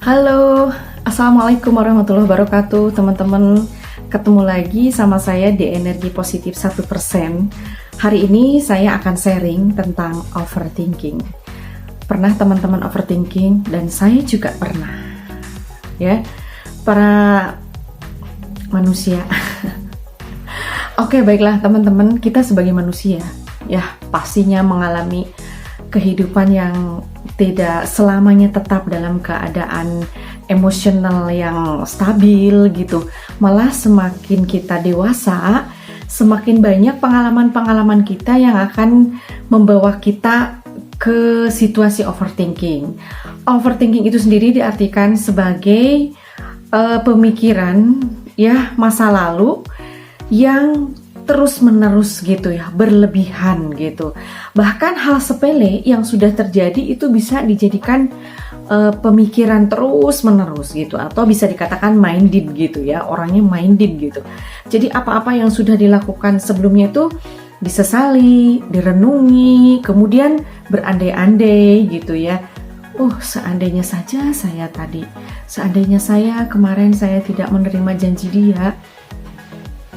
Halo, Assalamualaikum warahmatullahi wabarakatuh teman-teman. Ketemu lagi sama saya di Energi Positif 1%. Hari ini saya akan sharing tentang overthinking. Pernah teman-teman overthinking? Dan saya juga pernah. Ya, para manusia. Oke, baiklah teman-teman, kita sebagai manusia ya pastinya mengalami kehidupan yang tidak selamanya tetap dalam keadaan emosional yang stabil gitu. Malah semakin kita dewasa, semakin banyak pengalaman-pengalaman kita yang akan membawa kita ke situasi overthinking. Overthinking itu sendiri diartikan sebagai pemikiran ya masa lalu yang terus-menerus gitu ya, berlebihan gitu. Bahkan hal sepele yang sudah terjadi itu bisa dijadikan pemikiran terus-menerus gitu, atau bisa dikatakan minded gitu ya, orangnya minded gitu. Jadi apa-apa yang sudah dilakukan sebelumnya itu disesali, direnungi, kemudian berandai-andai gitu ya. Seandainya saja seandainya saya kemarin saya tidak menerima janji dia,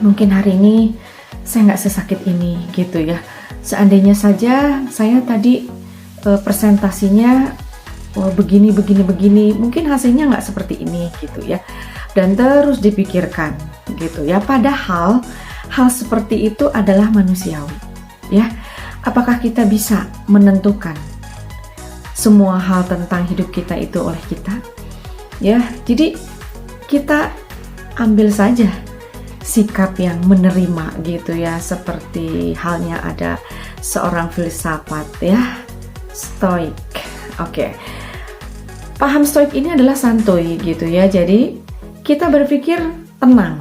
mungkin hari ini saya nggak sesakit ini gitu ya. Seandainya saja saya tadi presentasinya begini, mungkin hasilnya nggak seperti ini gitu ya. Dan terus dipikirkan gitu ya. Padahal hal seperti itu adalah manusiawi ya. Apakah kita bisa menentukan semua hal tentang hidup kita itu oleh kita? Ya, jadi kita ambil saja sikap yang menerima gitu ya, seperti halnya ada seorang filsafat ya, Stoik. Oke. Paham Stoik ini adalah santuy gitu ya. Jadi kita berpikir tenang.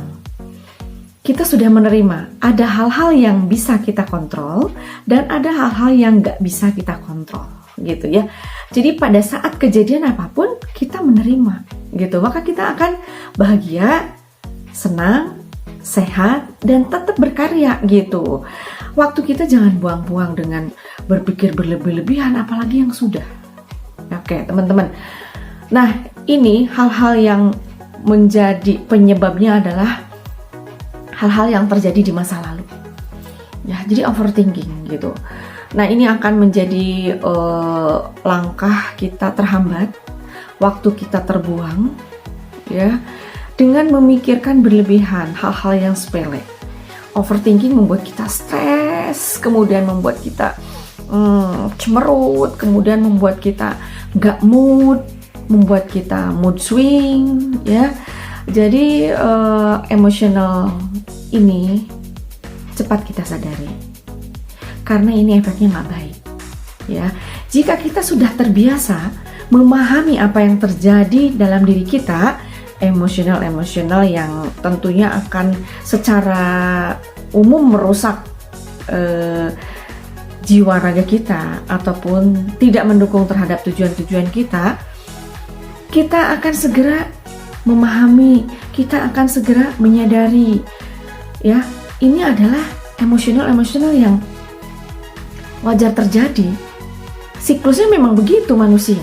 Kita sudah menerima ada hal-hal yang bisa kita kontrol dan ada hal-hal yang nggak bisa kita kontrol gitu ya. Jadi pada saat kejadian apapun kita menerima gitu, maka kita akan bahagia, senang, sehat, dan tetap berkarya gitu. Waktu kita jangan buang-buang dengan berpikir berlebih-lebihan, apalagi yang sudah. Oke, teman-teman. Nah, ini hal-hal yang menjadi penyebabnya adalah hal-hal yang terjadi di masa lalu. Ya, jadi overthinking gitu. Nah, ini akan menjadi langkah kita terhambat, waktu kita terbuang, ya. Dengan memikirkan berlebihan hal-hal yang sepele. Overthinking membuat kita stres, kemudian membuat kita cemerut, kemudian membuat kita gak mood, membuat kita mood swing ya. Jadi emosional ini cepat kita sadari, karena ini efeknya gak baik ya. Jika kita sudah terbiasa memahami apa yang terjadi dalam diri kita, emosional yang tentunya akan secara umum merusak jiwa raga kita ataupun tidak mendukung terhadap tujuan-tujuan kita, kita akan segera memahami, kita akan segera menyadari ya, ini adalah emosional yang wajar terjadi. Siklusnya memang begitu manusia.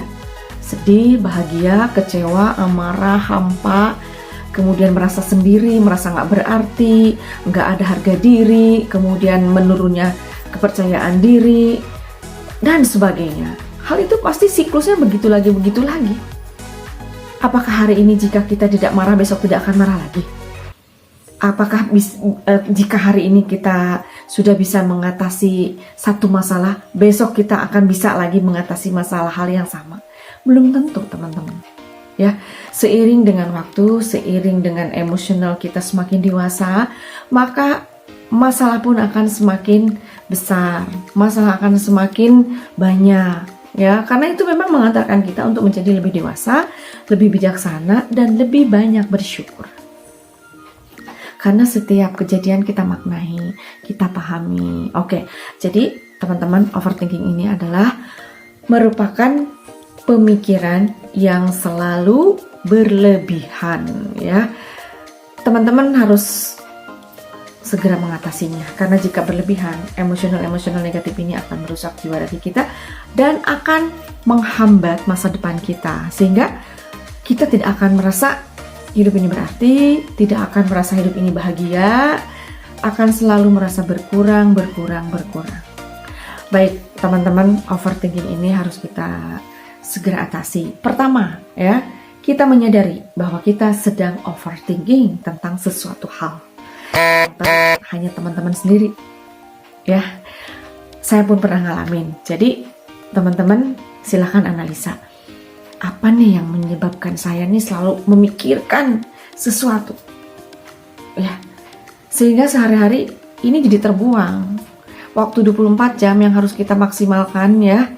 Sedih, bahagia, kecewa, amarah, hampa, kemudian merasa sendiri, merasa nggak berarti, nggak ada harga diri, kemudian menurunnya kepercayaan diri, dan sebagainya. Hal itu pasti siklusnya begitu lagi. Apakah hari ini jika kita tidak marah, besok tidak akan marah lagi? Apakah jika hari ini kita sudah bisa mengatasi satu masalah, besok kita akan bisa lagi mengatasi masalah hal yang sama? Belum tentu, teman-teman. Ya, seiring dengan waktu, seiring dengan emosional kita semakin dewasa, maka masalah pun akan semakin besar, masalah akan semakin banyak. Ya, karena itu memang mengantarkan kita untuk menjadi lebih dewasa, lebih bijaksana, dan lebih banyak bersyukur. Karena setiap kejadian kita maknai, kita pahami. Oke, jadi teman-teman, overthinking ini adalah merupakan pemikiran yang selalu berlebihan ya. Teman-teman harus segera mengatasinya, karena jika berlebihan, emosional negatif ini akan merusak jiwa raga kita dan akan menghambat masa depan kita, sehingga kita tidak akan merasa hidup ini berarti, tidak akan merasa hidup ini bahagia, akan selalu merasa berkurang. Baik, teman-teman, overthinking ini harus kita segera atasi. Pertama, ya, kita menyadari bahwa kita sedang overthinking tentang sesuatu hal. Hanya teman-teman sendiri, ya. Saya pun pernah ngalamin. Jadi, teman-teman silahkan analisa. Apa nih yang menyebabkan saya nih selalu memikirkan sesuatu? Ya, sehingga sehari-hari ini jadi terbuang. Waktu 24 jam yang harus kita maksimalkan, ya,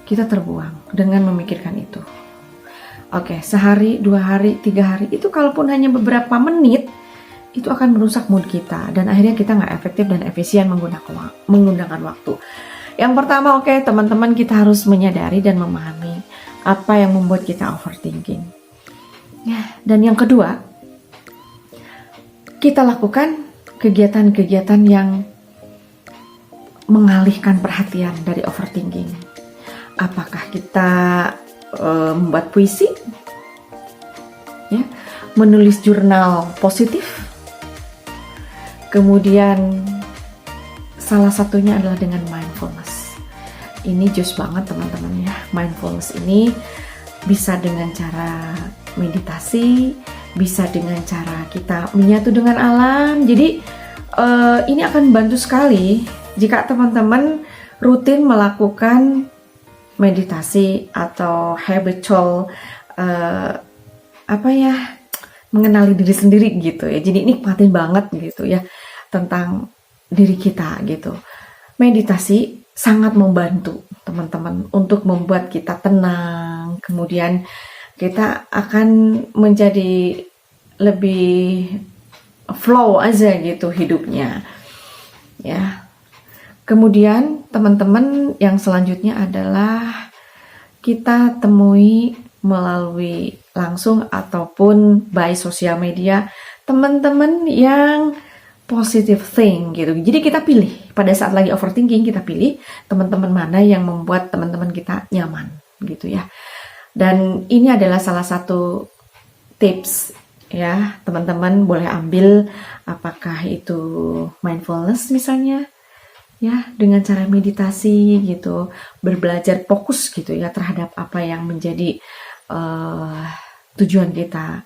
kita terbuang dengan memikirkan itu. Oke, sehari, 2 hari, 3 hari, itu kalaupun hanya beberapa menit, itu akan merusak mood kita. Dan akhirnya kita nggak efektif dan efisien menggunakan waktu. Yang pertama, teman-teman, kita harus menyadari dan memahami apa yang membuat kita overthinking. Ya, dan yang kedua, kita lakukan kegiatan-kegiatan yang mengalihkan perhatian dari overthinking. Apakah kita membuat puisi, ya, menulis jurnal positif, kemudian salah satunya adalah dengan mindfulness. Ini jus banget, teman-teman, ya. Mindfulness ini bisa dengan cara meditasi, bisa dengan cara kita menyatu dengan alam. Jadi ini akan membantu sekali jika teman-teman rutin melakukan meditasi atau habitual mengenali diri sendiri gitu ya. Jadi nikmatin banget gitu ya tentang diri kita gitu. Meditasi sangat membantu teman-teman untuk membuat kita tenang. Kemudian kita akan menjadi lebih flow aja gitu hidupnya. Ya. Kemudian teman-teman yang selanjutnya adalah kita temui melalui langsung ataupun by sosial media teman-teman yang positive thing gitu. Jadi kita pilih pada saat lagi overthinking, kita pilih teman-teman mana yang membuat teman-teman kita nyaman gitu ya. Dan ini adalah salah satu tips ya, teman-teman boleh ambil, apakah itu mindfulness misalnya ya, dengan cara meditasi gitu, berbelajar fokus gitu ya terhadap apa yang menjadi tujuan kita.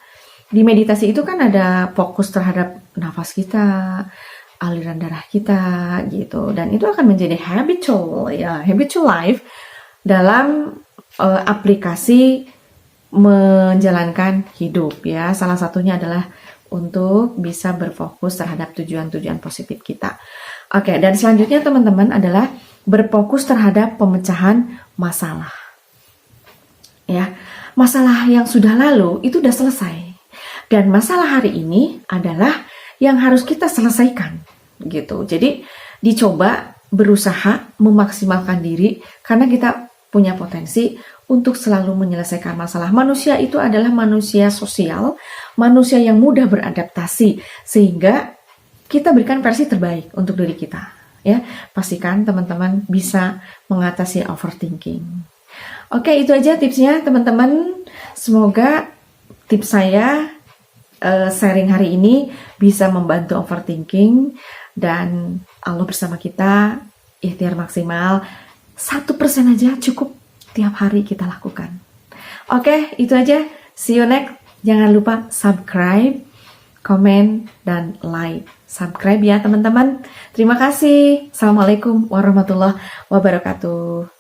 Di meditasi itu kan ada fokus terhadap nafas kita, aliran darah kita gitu, dan itu akan menjadi habitual life dalam aplikasi menjalankan hidup ya. Salah satunya adalah untuk bisa berfokus terhadap tujuan-tujuan positif kita. Oke, dan selanjutnya teman-teman adalah berfokus terhadap pemecahan masalah. Ya, masalah yang sudah lalu itu udah selesai. Dan masalah hari ini adalah yang harus kita selesaikan gitu. Jadi dicoba berusaha memaksimalkan diri karena kita punya potensi untuk selalu menyelesaikan masalah. Manusia itu adalah manusia sosial, manusia yang mudah beradaptasi, sehingga kita berikan versi terbaik untuk diri kita. Ya, pastikan teman-teman bisa mengatasi overthinking. Oke, itu aja tipsnya teman-teman. Semoga tips saya sharing hari ini bisa membantu overthinking, dan Allah bersama kita, ikhtiar maksimal 1% aja cukup tiap hari kita lakukan. Oke, itu aja. See you next. Jangan lupa subscribe, komen, dan like. Subscribe ya teman-teman. Terima kasih. Assalamualaikum warahmatullahi wabarakatuh.